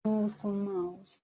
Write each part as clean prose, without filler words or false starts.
Con mouse.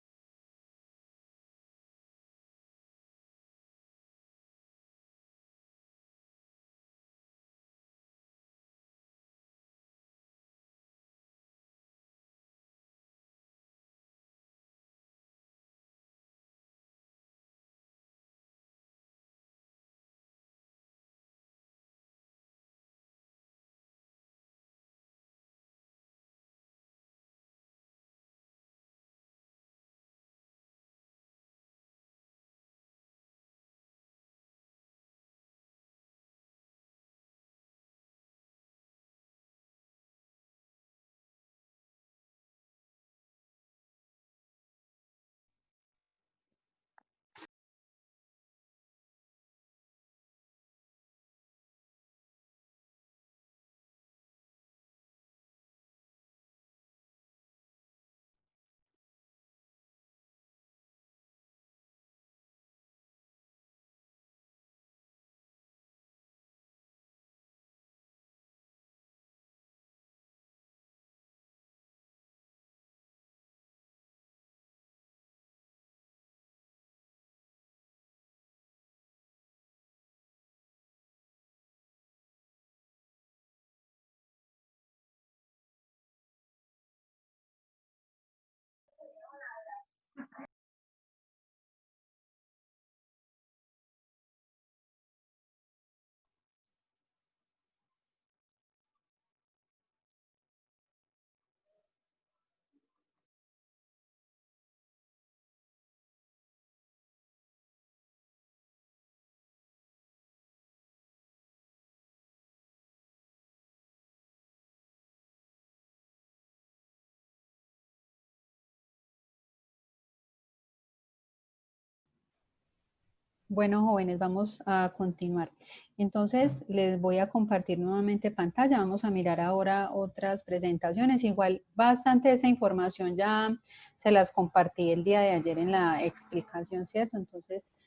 Bueno, jóvenes, vamos a continuar. Entonces, les voy a compartir nuevamente pantalla. Vamos a mirar ahora otras presentaciones. Igual, bastante de esa información ya se las compartí el día de ayer en la explicación, ¿cierto? Entonces,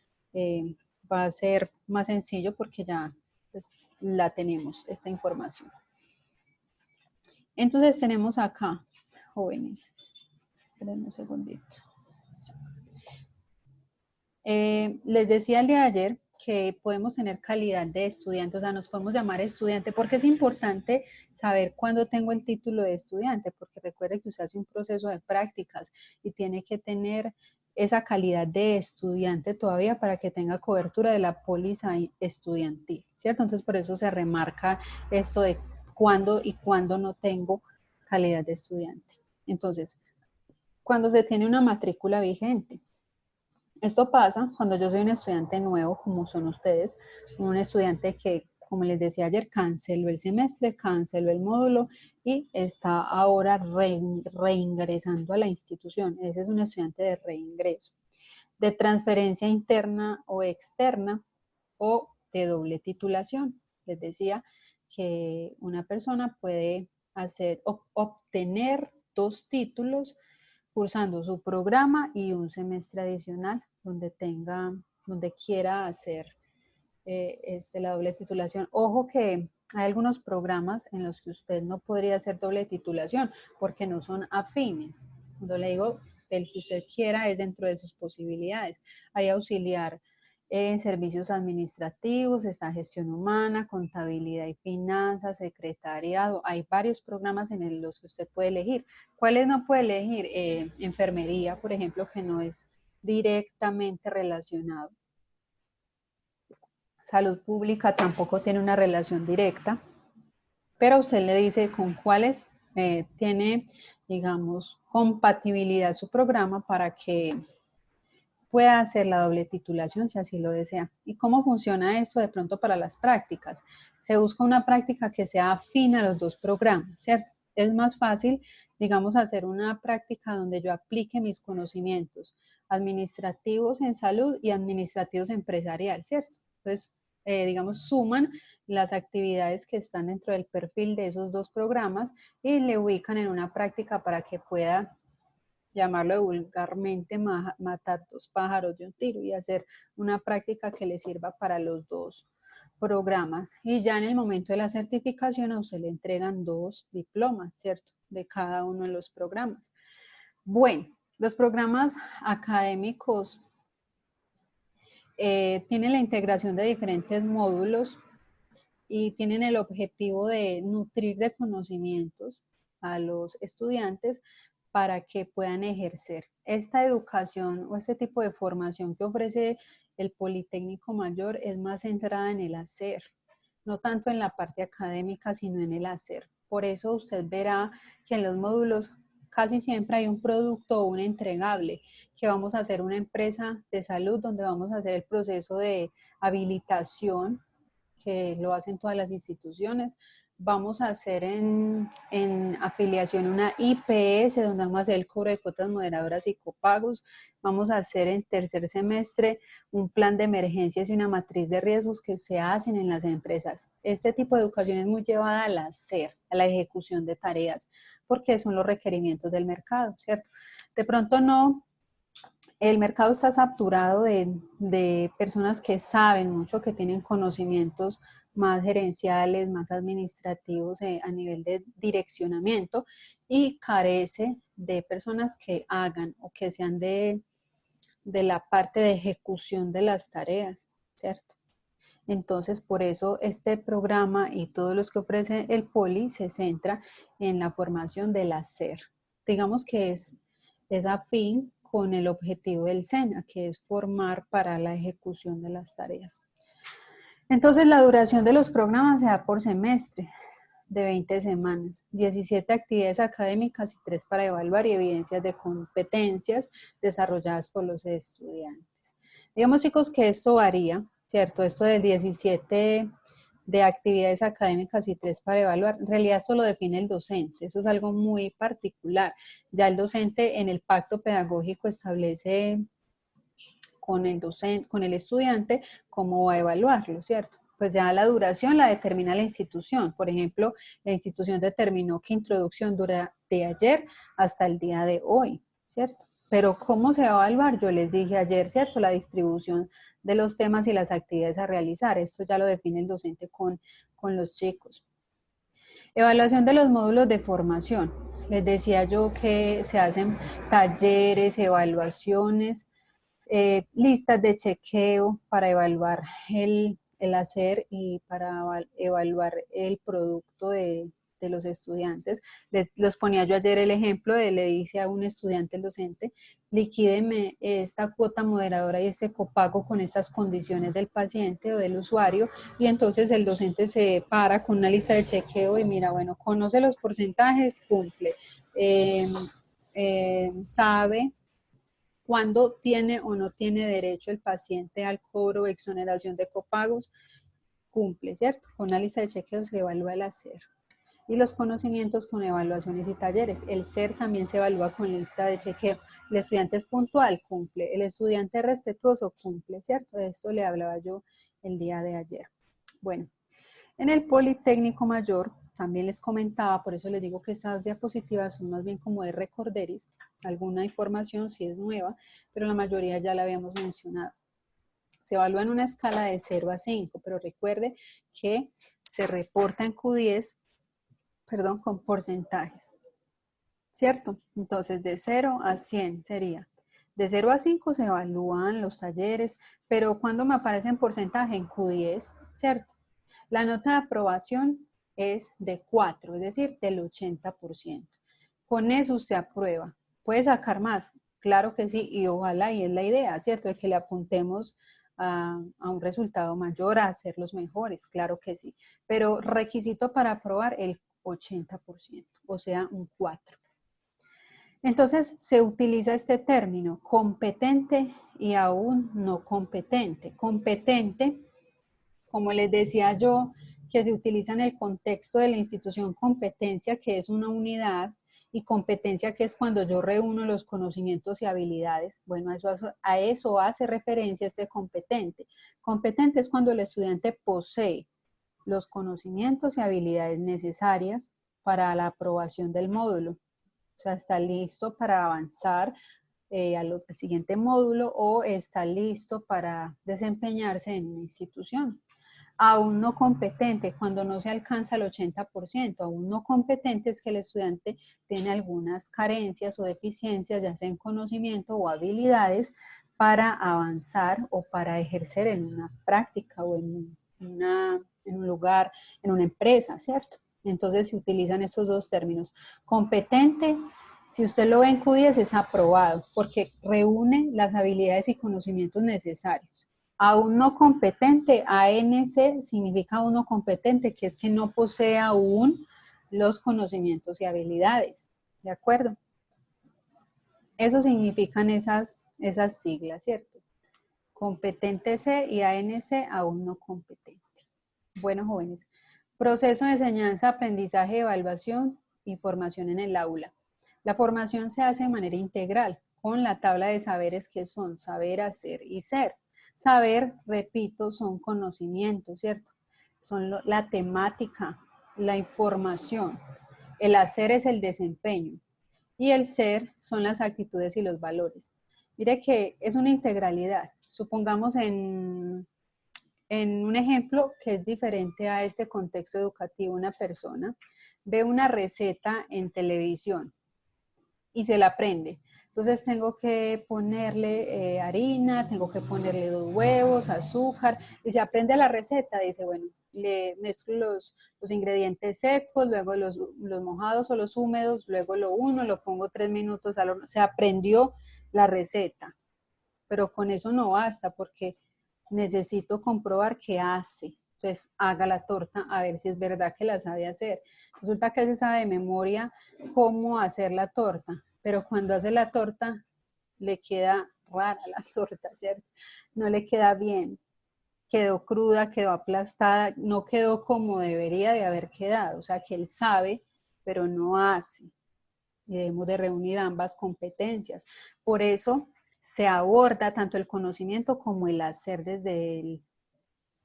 va a ser más sencillo porque ya pues, la tenemos, esta información. Entonces, tenemos acá, jóvenes. Esperen un segundito. Les decía el día de ayer que podemos tener calidad de estudiante, o sea, nos podemos llamar estudiante, porque es importante saber cuándo tengo el título de estudiante, porque recuerde que usted hace un proceso de prácticas y tiene que tener esa calidad de estudiante todavía para que tenga cobertura de la póliza estudiantil, ¿cierto? Entonces, por eso se remarca esto de cuándo y cuándo no tengo calidad de estudiante. Entonces, cuando se tiene una matrícula vigente, esto pasa cuando yo soy un estudiante nuevo, como son ustedes, un estudiante que, como les decía ayer, canceló el semestre, canceló el módulo y está ahora reingresando a la institución. Ese es un estudiante de reingreso, de transferencia interna o externa o de doble titulación. Les decía que una persona puede obtener dos títulos cursando su programa y un semestre adicional donde quiera hacer la doble titulación. Ojo que hay algunos programas en los que usted no podría hacer doble titulación porque no son afines. Cuando le digo el que usted quiera es dentro de sus posibilidades. Hay auxiliar en servicios administrativos, está gestión humana, contabilidad y finanzas, secretariado. Hay varios programas en los que usted puede elegir. ¿Cuáles no puede elegir? Enfermería, por ejemplo, que no es directamente relacionado. Salud pública tampoco tiene una relación directa, pero usted le dice con cuáles tiene, digamos, compatibilidad su programa para que pueda hacer la doble titulación si así lo desea. ¿Y cómo funciona esto de pronto para las prácticas? Se busca una práctica que sea afín a los dos programas, ¿cierto? Es más fácil, digamos, hacer una práctica donde yo aplique mis conocimientos administrativos en salud y administrativos empresarial, ¿cierto? Entonces, digamos, suman las actividades que están dentro del perfil de esos dos programas y le ubican en una práctica para que pueda llamarlo vulgarmente, matar dos pájaros de un tiro y hacer una práctica que le sirva para los dos programas. Y ya en el momento de la certificación a usted le entregan dos diplomas, ¿cierto? De cada uno de los programas. Bueno, los programas académicos tienen la integración de diferentes módulos y tienen el objetivo de nutrir de conocimientos a los estudiantes para que puedan ejercer. Esta educación o este tipo de formación que ofrece el Politécnico Mayor es más centrada en el hacer, no tanto en la parte académica, sino en el hacer. Por eso usted verá que en los módulos casi siempre hay un producto o un entregable, que vamos a hacer una empresa de salud donde vamos a hacer el proceso de habilitación, que lo hacen todas las instituciones. Vamos a hacer en afiliación una IPS, donde vamos a hacer el cobro de cuotas moderadoras y copagos. Vamos a hacer en tercer semestre un plan de emergencias y una matriz de riesgos que se hacen en las empresas. Este tipo de educación es muy llevada al hacer, a la ejecución de tareas, porque son los requerimientos del mercado, ¿cierto? De pronto no, el mercado está saturado de personas que saben mucho, que tienen conocimientos más gerenciales, más administrativos a nivel de direccionamiento, y carece de personas que hagan o que sean de la parte de ejecución de las tareas, ¿cierto? Entonces, por eso este programa y todos los que ofrece el Poli se centra en la formación del hacer. Digamos que es afín con el objetivo del SENA, que es formar para la ejecución de las tareas. Entonces, la duración de los programas se da por semestre, de 20 semanas, 17 actividades académicas y 3 para evaluar y evidencias de competencias desarrolladas por los estudiantes. Digamos, chicos, que esto varía, ¿cierto? Esto de 17 de actividades académicas y 3 para evaluar, en realidad esto lo define el docente, eso es algo muy particular. Ya el docente en el pacto pedagógico establece con el docente, con el estudiante, cómo va a evaluarlo, ¿cierto? Pues ya la duración la determina la institución. Por ejemplo, la institución determinó que introducción dura de ayer hasta el día de hoy, ¿cierto? Pero ¿cómo se va a evaluar? Yo les dije ayer, ¿cierto? La distribución de los temas y las actividades a realizar. Esto ya lo define el docente con los chicos. Evaluación de los módulos de formación. Les decía yo que se hacen talleres, evaluaciones, listas de chequeo para evaluar el hacer y para evaluar el producto de los estudiantes. Los ponía yo ayer el ejemplo le dice a un estudiante, el docente, liquídeme esta cuota moderadora y este copago con estas condiciones del paciente o del usuario, y entonces el docente se para con una lista de chequeo y mira, bueno, conoce los porcentajes, cumple, sabe cuándo tiene o no tiene derecho el paciente al cobro o exoneración de copagos, cumple, ¿cierto? Con una lista de chequeos se evalúa el hacer. Y los conocimientos con evaluaciones y talleres. El ser también se evalúa con lista de chequeo. El estudiante es puntual, cumple. El estudiante es respetuoso, cumple, ¿cierto? De esto le hablaba yo el día de ayer. Bueno, en el Politécnico Mayor también les comentaba, por eso les digo que estas diapositivas son más bien como de recorderis, alguna información sí es nueva, pero la mayoría ya la habíamos mencionado. Se evalúa en una escala de 0 a 5, pero recuerde que se reporta en Q10, perdón, con porcentajes, ¿cierto? Entonces de 0 a 100 sería. De 0 a 5 se evalúan los talleres, pero cuando me aparece en porcentaje en Q10, ¿cierto? La nota de aprobación es de 4, es decir, del 80%. Con eso usted aprueba. ¿Puede sacar más? Claro que sí, y ojalá, y es la idea, ¿cierto? De que le apuntemos a un resultado mayor, a hacer los mejores, claro que sí. Pero requisito para aprobar el 80%, o sea, un 4. Entonces se utiliza este término, competente y aún no competente. Competente, como les decía yo, que se utiliza en el contexto de la institución competencia, que es una unidad, y competencia, que es cuando yo reúno los conocimientos y habilidades. Bueno, a eso hace referencia este competente. Competente es cuando el estudiante posee los conocimientos y habilidades necesarias para la aprobación del módulo. O sea, está listo para avanzar al siguiente módulo o está listo para desempeñarse en una institución. Aún no competente, cuando no se alcanza el 80%, aún no competente es que el estudiante tiene algunas carencias o deficiencias, ya sea en conocimiento o habilidades, para avanzar o para ejercer en una práctica o en un lugar, en una empresa, ¿cierto? Entonces se utilizan esos dos términos. Competente, si usted lo ve en Q10, es aprobado, porque reúne las habilidades y conocimientos necesarios. Aún no competente, ANC significa uno competente, que es que no posee aún los conocimientos y habilidades, ¿de acuerdo? Eso significan esas siglas, ¿cierto? Competente C y ANC, aún no competente. Bueno, jóvenes, proceso de enseñanza, aprendizaje, evaluación y formación en el aula. La formación se hace de manera integral, con la tabla de saberes que son saber, hacer y ser. Saber, repito, son conocimientos, ¿cierto? Son la temática, la información. El hacer es el desempeño. Y el ser son las actitudes y los valores. Mire que es una integralidad. Supongamos en un ejemplo que es diferente a este contexto educativo, una persona ve una receta en televisión y se la aprende. Entonces tengo que ponerle harina, tengo que ponerle 2 huevos, azúcar, y se aprende la receta, dice, bueno, le mezclo los ingredientes secos, luego los mojados o los húmedos, luego lo uno, lo pongo 3 minutos al horno. Se aprendió la receta, pero con eso no basta porque necesito comprobar qué hace. Entonces, haga la torta a ver si es verdad que la sabe hacer. Resulta que él se sabe de memoria cómo hacer la torta, pero cuando hace la torta le queda rara la torta, ¿cierto? No le queda bien. Quedó cruda, quedó aplastada, no quedó como debería de haber quedado. O sea, que él sabe, pero no hace. Y debemos de reunir ambas competencias. Por eso se aborda tanto el conocimiento como el hacer desde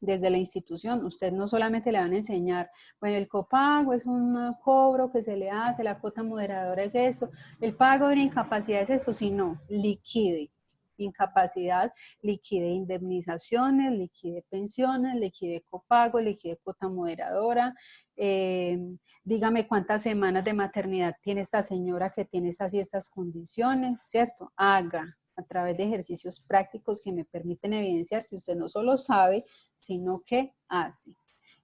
la institución. Usted no solamente le van a enseñar, bueno, el copago es un cobro que se le hace, la cuota moderadora es esto, el pago de una incapacidad es eso, sino liquide incapacidad, liquide indemnizaciones, liquide pensiones, liquide copago, liquide cuota moderadora, dígame cuántas semanas de maternidad tiene esta señora que tiene estas y estas condiciones, ¿cierto? Haga a través de ejercicios prácticos que me permiten evidenciar que usted no solo sabe, sino que hace.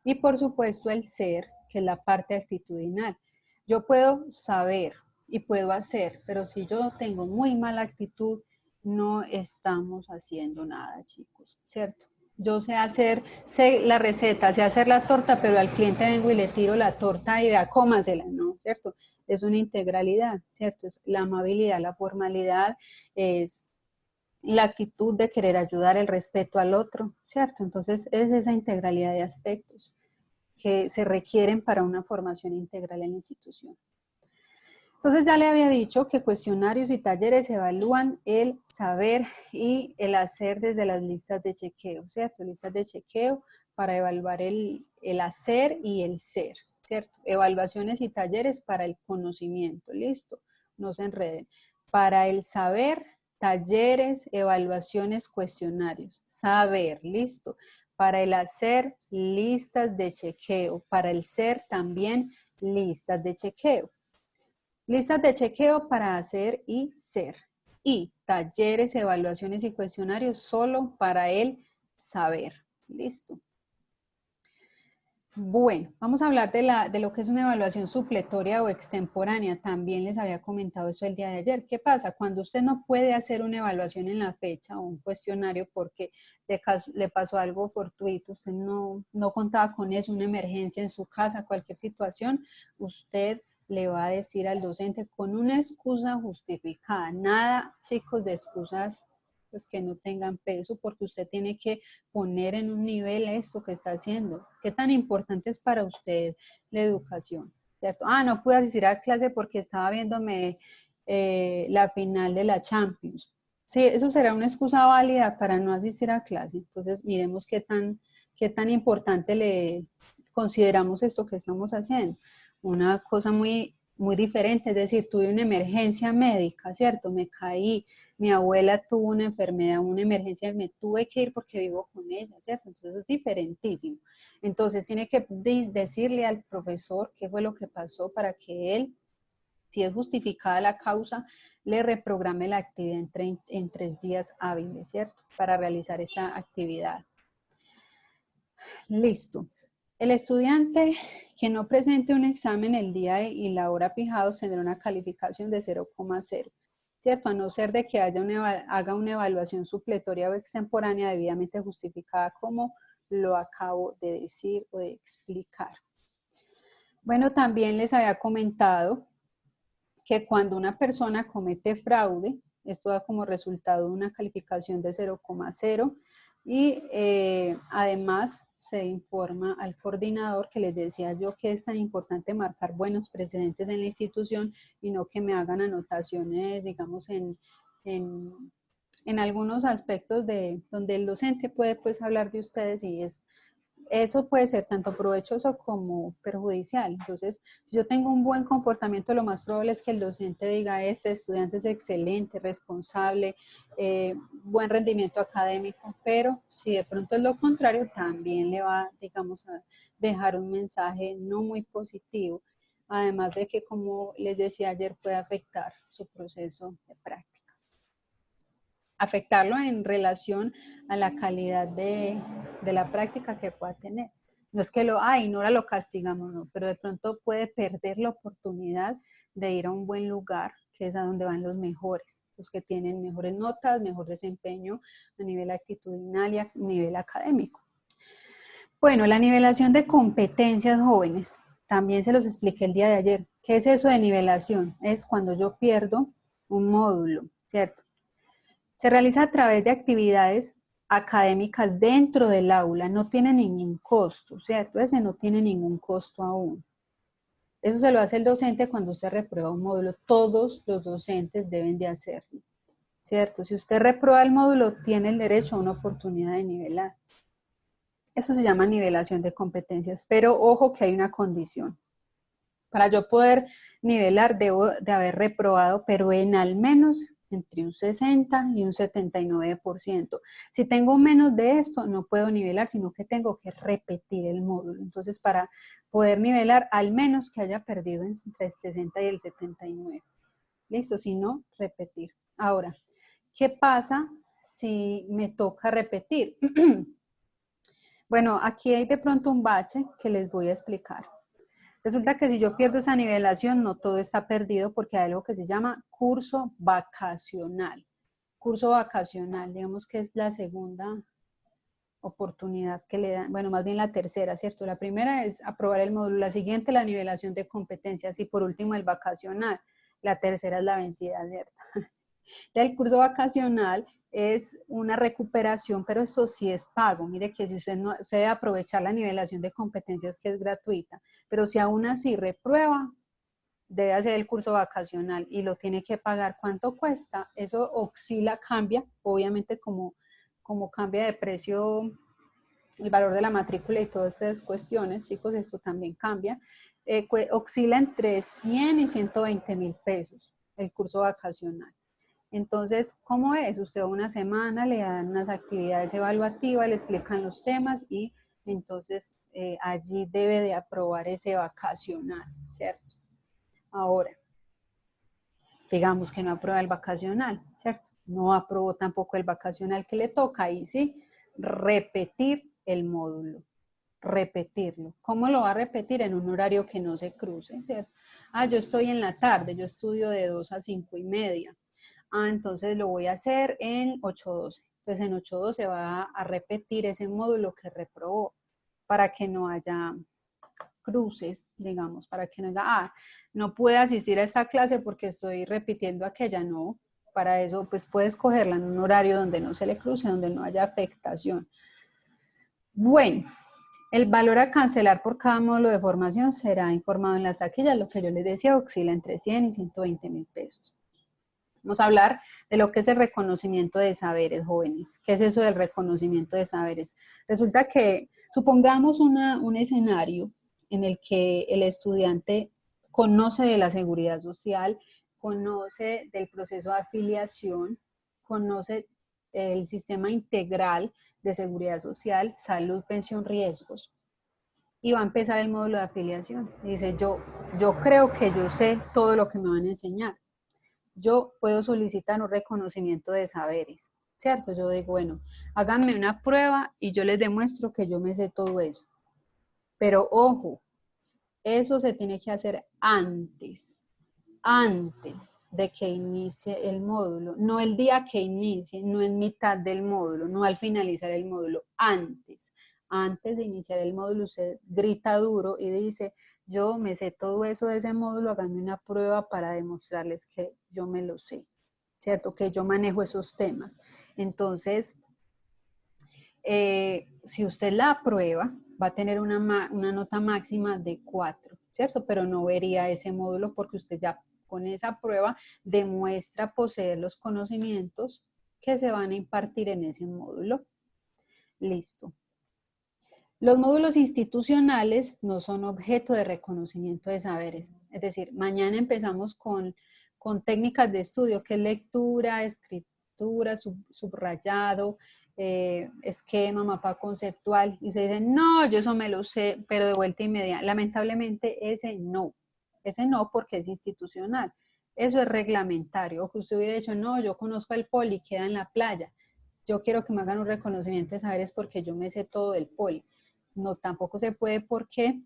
Y por supuesto el ser, que es la parte actitudinal. Yo puedo saber y puedo hacer, pero si yo tengo muy mala actitud, no estamos haciendo nada, chicos, ¿cierto? Yo sé hacer, sé la receta, sé hacer la torta, pero al cliente vengo y le tiro la torta y vea, cómasela, ¿no? ¿Cierto? Es una integralidad, ¿cierto? Es la amabilidad, la formalidad, es la actitud de querer ayudar, el respeto al otro, ¿cierto? Entonces es esa integralidad de aspectos que se requieren para una formación integral en la institución. Entonces ya le había dicho que cuestionarios y talleres evalúan el saber y el hacer desde las listas de chequeo, ¿cierto? Listas de chequeo para evaluar el hacer y el ser, ¿cierto? Evaluaciones y talleres para el conocimiento, listo, no se enreden. Para el saber, talleres, evaluaciones, cuestionarios. Saber, listo. Para el hacer, listas de chequeo. Para el ser, también listas de chequeo. Listas de chequeo para hacer y ser. Y talleres, evaluaciones y cuestionarios solo para el saber. Listo. Bueno, vamos a hablar de lo que es una evaluación supletoria o extemporánea. También les había comentado eso el día de ayer. ¿Qué pasa? Cuando usted no puede hacer una evaluación en la fecha o un cuestionario porque le pasó algo fortuito, usted no contaba con eso, una emergencia en su casa, cualquier situación, usted le va a decir al docente con una excusa justificada. Nada, chicos, de excusas pues que no tengan peso, porque usted tiene que poner en un nivel esto que está haciendo. ¿Qué tan importante es para usted la educación? ¿Cierto? Ah, no pude asistir a clase porque estaba viéndome la final de la Champions. Sí, eso será una excusa válida para no asistir a clase. Entonces, miremos qué tan importante le consideramos esto que estamos haciendo. Una cosa muy muy diferente, es decir, tuve una emergencia médica, ¿cierto? Me caí, mi abuela tuvo una enfermedad, una emergencia y me tuve que ir porque vivo con ella, ¿cierto? Entonces eso es diferentísimo. Entonces tiene que decirle al profesor qué fue lo que pasó para que él, si es justificada la causa, le reprograme la actividad en 3 días hábiles, ¿cierto? Para realizar esta actividad. Listo. El estudiante que no presente un examen el día y la hora fijados tendrá una calificación de 0,0, ¿cierto? A no ser de que haga una evaluación supletoria o extemporánea debidamente justificada, como lo acabo de decir o de explicar. Bueno, también les había comentado que cuando una persona comete fraude, esto da como resultado una calificación de 0,0 y además se informa al coordinador, que les decía yo que es tan importante marcar buenos precedentes en la institución y no que me hagan anotaciones, digamos, en algunos aspectos de donde el docente puede pues hablar de ustedes y eso puede ser tanto provechoso como perjudicial. Entonces, si yo tengo un buen comportamiento, lo más probable es que el docente diga, este estudiante es excelente, responsable, buen rendimiento académico, pero si de pronto es lo contrario, también le va, digamos, a dejar un mensaje no muy positivo, además de que, como les decía ayer, puede afectar su proceso de práctica. Afectarlo en relación a la calidad de la práctica que pueda tener. No es que ignora, lo castigamos, no, pero de pronto puede perder la oportunidad de ir a un buen lugar, que es a donde van los mejores, los que tienen mejores notas, mejor desempeño a nivel actitudinal y a nivel académico. Bueno, la nivelación de competencias, jóvenes, también se los expliqué el día de ayer. ¿Qué es eso de nivelación? Es cuando yo pierdo un módulo, ¿cierto? Se realiza a través de actividades académicas dentro del aula, no tiene ningún costo, ¿cierto? Ese no tiene ningún costo aún. Eso se lo hace el docente cuando usted reprueba un módulo. Todos los docentes deben de hacerlo, ¿cierto? Si usted reprueba el módulo, tiene el derecho a una oportunidad de nivelar. Eso se llama nivelación de competencias, pero ojo que hay una condición. Para yo poder nivelar, debo de haber reprobado, pero en al menos entre un 60 y un 79%. Si tengo menos de esto, no puedo nivelar, sino que tengo que repetir el módulo. Entonces, para poder nivelar, al menos que haya perdido entre el 60 y el 79. ¿Listo? Si no, repetir. Ahora, ¿qué pasa si me toca repetir? Bueno, aquí hay de pronto un bache que les voy a explicar. Resulta que si yo pierdo esa nivelación, no todo está perdido, porque hay algo que se llama curso vacacional. Curso vacacional, digamos que es la segunda oportunidad que le dan, bueno, más bien la tercera, ¿cierto? La primera es aprobar el módulo, la siguiente la nivelación de competencias y por último el vacacional. La tercera es la vencida, ¿cierto? El curso vacacional es una recuperación, pero esto sí es pago. Mire que si usted no se debe aprovechar la nivelación de competencias, que es gratuita, pero si aún así reprueba, debe hacer el curso vacacional y lo tiene que pagar. ¿Cuánto cuesta? Eso oscila, cambia, obviamente como cambia de precio el valor de la matrícula y todas estas cuestiones, chicos, esto también cambia. Oscila entre 100 y 120 mil pesos el curso vacacional. Entonces, ¿cómo es? Usted va una semana, le dan unas actividades evaluativas, le explican los temas y entonces allí debe de aprobar ese vacacional, ¿cierto? Ahora, digamos que no aprueba el vacacional, ¿cierto? No aprobó tampoco el vacacional que le toca, ahí sí, repetir el módulo, repetirlo. ¿Cómo lo va a repetir? En un horario que no se cruce, ¿cierto? Yo estoy en la tarde, yo estudio de 2 a 5 y media. Entonces lo voy a hacer en 8:12. Entonces en 8:12 va a repetir ese módulo que reprobó para que no haya cruces, digamos, para que no diga, no pude asistir a esta clase porque estoy repitiendo aquella. No, para eso pues puede escogerla en un horario donde no se le cruce, donde no haya afectación. Bueno, el valor a cancelar por cada módulo de formación será informado en las taquillas. Lo que yo les decía, oscila entre 100 y 120 mil pesos. Vamos a hablar de lo que es el reconocimiento de saberes, jóvenes. ¿Qué es eso del reconocimiento de saberes? Resulta que, supongamos un escenario en el que el estudiante conoce de la seguridad social, conoce del proceso de afiliación, conoce el sistema integral de seguridad social, salud, pensión, riesgos, y va a empezar el módulo de afiliación. Y dice, yo creo que yo sé todo lo que me van a enseñar. Yo puedo solicitar un reconocimiento de saberes, ¿cierto? Yo digo, bueno, háganme una prueba y yo les demuestro que yo me sé todo eso. Pero ojo, eso se tiene que hacer antes de que inicie el módulo, no el día que inicie, no en mitad del módulo, no al finalizar el módulo, antes de iniciar el módulo usted grita duro y dice, yo me sé todo eso de ese módulo, háganme una prueba para demostrarles que yo me lo sé, ¿cierto? Que yo manejo esos temas. Entonces, si usted la aprueba, va a tener una nota máxima de 4, ¿cierto? Pero no vería ese módulo porque usted ya con esa prueba demuestra poseer los conocimientos que se van a impartir en ese módulo. Listo. Los módulos institucionales no son objeto de reconocimiento de saberes. Es decir, mañana empezamos con técnicas de estudio, que es lectura, escritura, subrayado, esquema, mapa conceptual. Y usted dice, no, yo eso me lo sé, pero de vuelta y media. Lamentablemente ese no porque es institucional. Eso es reglamentario. O que usted hubiera dicho, no, yo conozco el poli, queda en la playa. Yo quiero que me hagan un reconocimiento de saberes porque yo me sé todo del poli. No, tampoco se puede porque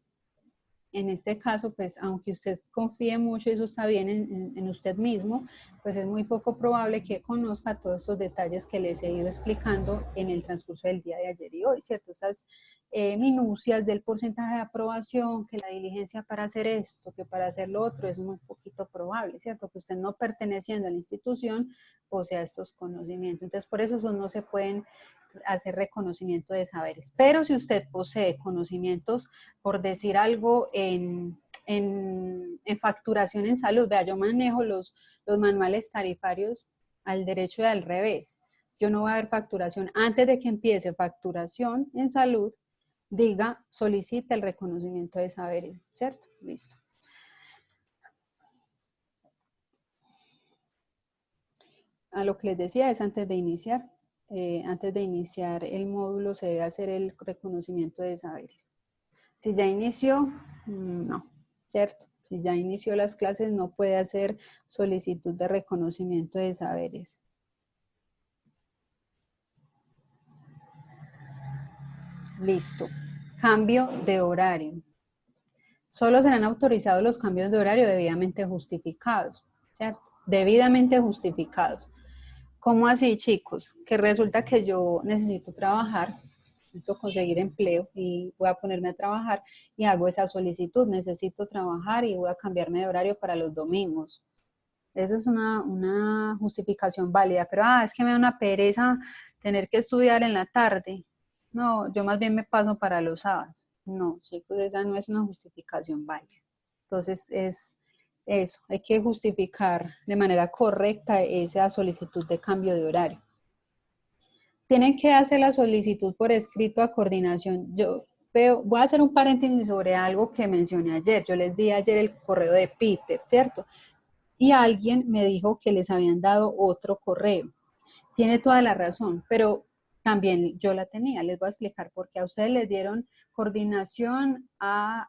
en este caso, pues aunque usted confíe mucho y eso está bien en usted mismo, pues es muy poco probable que conozca todos estos detalles que les he ido explicando en el transcurso del día de ayer y hoy, ¿cierto? Esas minucias del porcentaje de aprobación, que la diligencia para hacer esto, que para hacer lo otro, es muy poquito probable, ¿cierto? Que usted no perteneciendo a la institución posea estos conocimientos. Entonces, por eso esos no se pueden hacer reconocimiento de saberes. Pero si usted posee conocimientos, por decir algo, en facturación en salud, vea, yo manejo los manuales tarifarios al derecho y al revés. Yo no voy a ver facturación. Antes de que empiece facturación en salud, diga, solicita el reconocimiento de saberes, ¿cierto? Listo. A lo que les decía es antes de iniciar. Antes de iniciar el módulo se debe hacer el reconocimiento de saberes. Si ya inició, no, ¿cierto? Si ya inició las clases, no puede hacer solicitud de reconocimiento de saberes. Listo. Cambio de horario. Solo serán autorizados los cambios de horario debidamente justificados, ¿cierto? Debidamente justificados. ¿Cómo así, chicos? Que resulta que yo necesito trabajar, necesito conseguir empleo y voy a ponerme a trabajar y hago esa solicitud. Necesito trabajar y voy a cambiarme de horario para los domingos. Eso es una justificación válida, pero es que me da una pereza tener que estudiar en la tarde. No, yo más bien me paso para los sábados. No, chicos, esa no es una justificación válida. Entonces es eso, hay que justificar de manera correcta esa solicitud de cambio de horario. Tienen que hacer la solicitud por escrito a coordinación. Yo voy a hacer un paréntesis sobre algo que mencioné ayer. Yo les di ayer el correo de Peter, ¿cierto? Y alguien me dijo que les habían dado otro correo. Tiene toda la razón, pero también yo la tenía. Les voy a explicar por qué a ustedes les dieron coordinación AAS,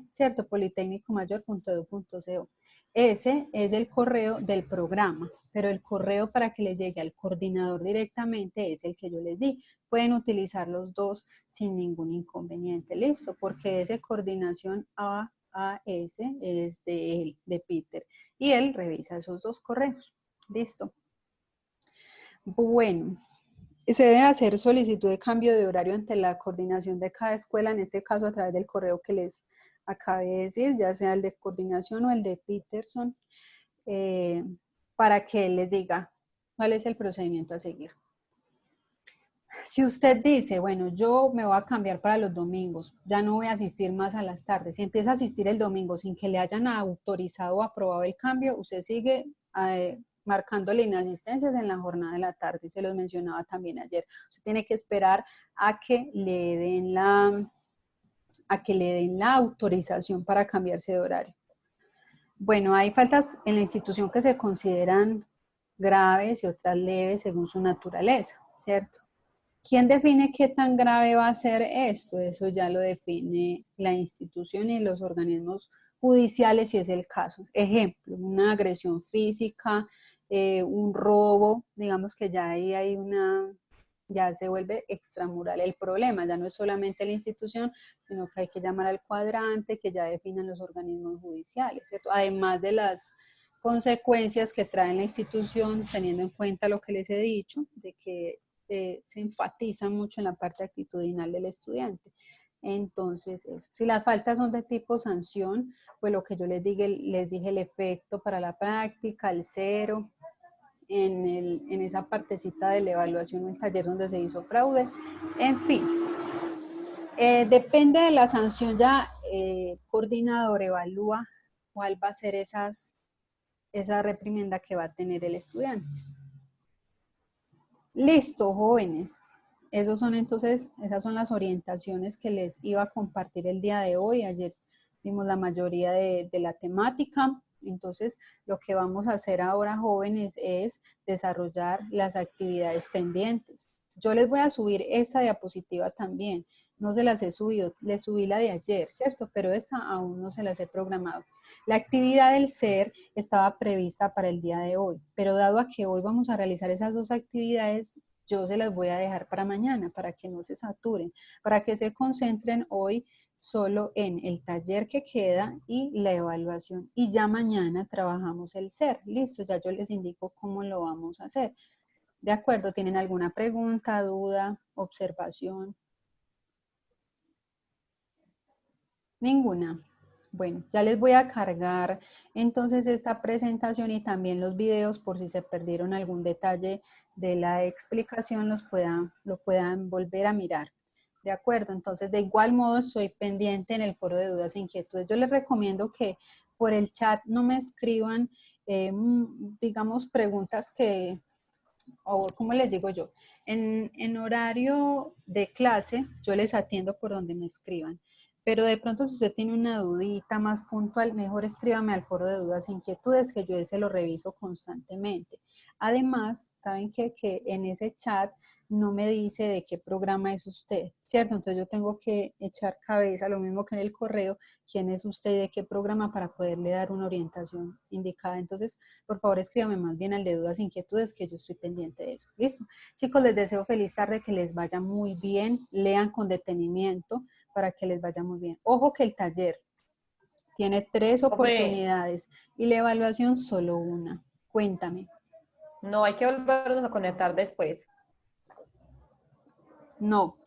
¿cierto? Politécnicomayor.edu.co. Ese es el correo del programa, pero el correo para que le llegue al coordinador directamente es el que yo les di. Pueden utilizar los dos sin ningún inconveniente, ¿listo? Porque ese coordinación AAS es de él, de Peter, y él revisa esos dos correos. Listo. Bueno, se debe hacer solicitud de cambio de horario ante la coordinación de cada escuela, en este caso a través del correo que les acabé de decir, ya sea el de coordinación o el de Peterson, para que él les diga cuál es el procedimiento a seguir. Si usted dice, bueno, yo me voy a cambiar para los domingos, ya no voy a asistir más a las tardes, si empieza a asistir el domingo sin que le hayan autorizado o aprobado el cambio, usted sigue marcándole inasistencias en la jornada de la tarde, se los mencionaba también ayer. Usted tiene que esperar a que le den a que le den la autorización para cambiarse de horario. Bueno, hay faltas en la institución que se consideran graves y otras leves según su naturaleza, ¿cierto? ¿Quién define qué tan grave va a ser esto? Eso ya lo define la institución y los organismos judiciales si es el caso. Ejemplo, una agresión física, un robo, digamos que ya ahí hay ya se vuelve extramural el problema, ya no es solamente la institución, sino que hay que llamar al cuadrante que ya definan los organismos judiciales, ¿cierto? Además de las consecuencias que trae la institución, teniendo en cuenta lo que les he dicho, de que se enfatiza mucho en la parte actitudinal del estudiante. Entonces, eso. Si las faltas son de tipo sanción, pues lo que yo les dije el efecto para la práctica, el cero, en esa partecita de la evaluación, el taller donde se hizo fraude, en fin. Depende de la sanción, ya coordinador evalúa cuál va a ser esa reprimenda que va a tener el estudiante. Listo, jóvenes. Esas son las orientaciones que les iba a compartir el día de hoy. Ayer vimos la mayoría de la temática. Entonces, lo que vamos a hacer ahora, jóvenes, es desarrollar las actividades pendientes. Yo les voy a subir esta diapositiva también. No se las he subido, les subí la de ayer, ¿cierto? Pero esta aún no se las he programado. La actividad del ser estaba prevista para el día de hoy, pero dado a que hoy vamos a realizar esas dos actividades, yo se las voy a dejar para mañana, para que no se saturen, para que se concentren hoy solo en el taller que queda y la evaluación. Y ya mañana trabajamos el ser. Listo, ya yo les indico cómo lo vamos a hacer. ¿De acuerdo? ¿Tienen alguna pregunta, duda, observación? Ninguna. Bueno, ya les voy a cargar entonces esta presentación y también los videos por si se perdieron algún detalle de la explicación lo puedan volver a mirar. De acuerdo, entonces de igual modo estoy pendiente en el foro de dudas e inquietudes. Yo les recomiendo que por el chat no me escriban, digamos, preguntas que, o como les digo yo, en horario de clase yo les atiendo por donde me escriban. Pero de pronto si usted tiene una dudita más puntual, mejor escríbame al foro de dudas e inquietudes que yo ese lo reviso constantemente. Además, ¿saben qué? Que en ese chat no me dice de qué programa es usted, ¿cierto? Entonces yo tengo que echar cabeza, lo mismo que en el correo, quién es usted y de qué programa para poderle dar una orientación indicada. Entonces, por favor, escríbame más bien al de dudas e inquietudes que yo estoy pendiente de eso. ¿Listo? Chicos, les deseo feliz tarde, que les vaya muy bien, lean con detenimiento para que les vaya muy bien. Ojo que el taller tiene 3 oportunidades y la evaluación solo una. Cuéntame. No, hay que volvernos a conectar después. No,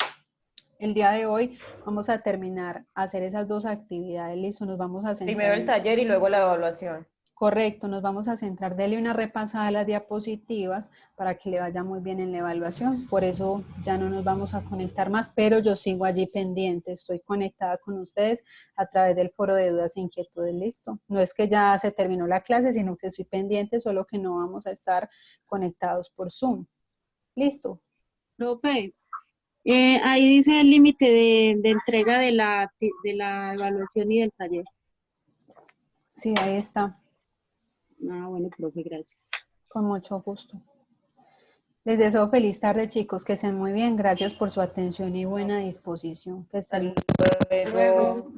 el día de hoy vamos a terminar a hacer esas dos actividades. Listo, nos vamos a centrar. Primero el taller y luego la evaluación. Correcto, nos vamos a centrar, dele una repasada a las diapositivas para que le vaya muy bien en la evaluación. Por eso ya no nos vamos a conectar más, pero yo sigo allí pendiente, estoy conectada con ustedes a través del foro de dudas e inquietudes. Listo. No es que ya se terminó la clase, sino que estoy pendiente, solo que no vamos a estar conectados por Zoom. Listo. Profe, ahí dice el límite de entrega de la evaluación y del taller. Sí, ahí está. Ah, bueno, profe, gracias. Con mucho gusto. Les deseo feliz tarde, chicos, que estén muy bien. Gracias por su atención y buena disposición. Que estén Hasta luego.